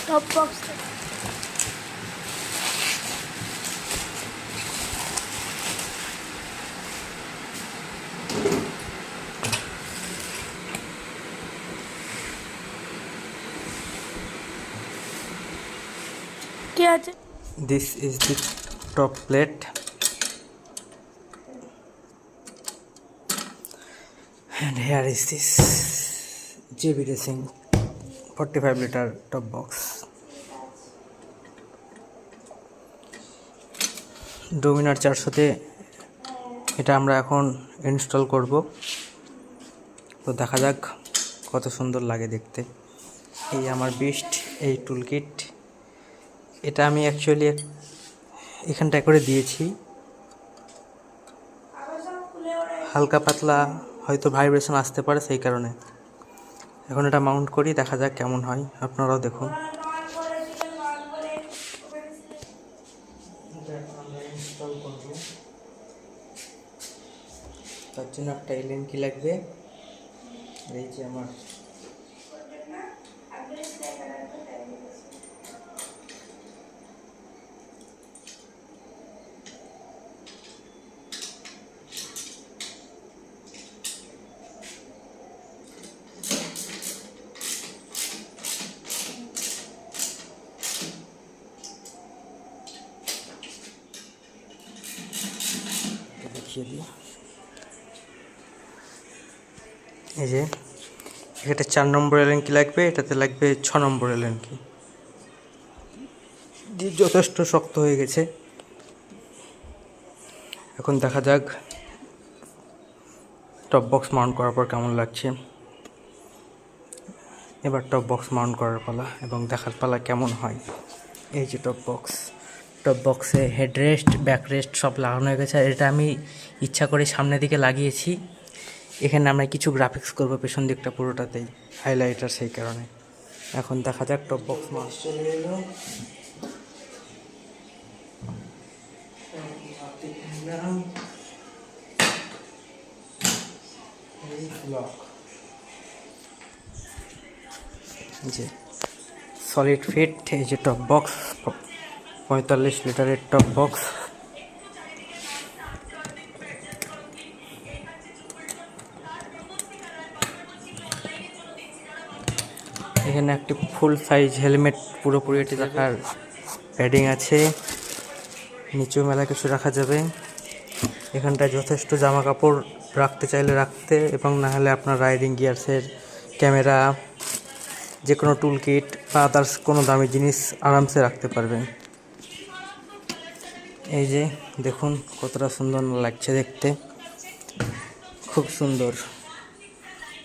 Top box কি আছে? This is the top plate and here is this JB Racing 45 liter top box. Dominar 400 তে এটা আমরা এখন ইনস্টল করব। তো দেখা যাক কত সুন্দর লাগে দেখতে। এই আমার বিস্ট এই টুল কিট, এটা আমি অ্যাকচুয়ালি এখানটায় করে দিয়েছি। হালকা পাতলা হয়তো ভাইব্রেশন আসতে পারে, সেই কারণে এখন এটা মাউন্ট করি, দেখা যাক কেমন হয়, আপনারাও দেখুন। ইনস্টল করব, তার জন্য একটা এলএন কি লাগবে। এই যে আমার দেখিয়ে দিই। এই যে এটা 4 নম্বর এলএন কি লাগবে, এটাতে লাগবে 6 নম্বর এলএন কি। যথেষ্ট শক্ত হয়ে গেছে। এখন দেখা যাক টপ বক্স মাউন্ট করার পর কেমন লাগছে। এবার টপ বক্স মাউন্ট করার পালা এবং দেখার পালা কেমন হয়। এই যে টপ বক্সে হেডরেস্ট, ব্যাকরেস্ট সব লাগানো হয়ে গেছে। এটা আমি ইচ্ছা করে সামনের দিকে লাগিয়েছি। এখানে আমরা কিছু গ্রাফিক্স করব পেছন দিকটা পুরোটাতেই হাইলাইটার, সেই কারণে। এখন দেখা যাক টপ বক্স মাউন্ট চলে এলো। যে সলিড ফিট, এই যে টপ বক্স 45 লিটারের টপ বক্স। এখানে একটি ফুল সাইজ হেলমেট পুরোপুরি এটি রাখার প্যাডিং আছে, নিচেও মেলা কিছু রাখা যাবে। এখানটায় যথেষ্ট জামা কাপড় রাখতে চাইলে রাখতে, এবং না হলে আপনার রাইডিং গিয়ার্সের ক্যামেরা, যে কোনো টুল কিট বা আদার্স কোনো দামি জিনিস আরামসে রাখতে পারবেন। এই যে দেখুন কতটা সুন্দর লাগছে দেখতে, খুব সুন্দর,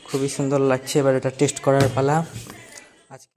খুবই সুন্দর লাগছে। এবার এটা টেস্ট করার পালা।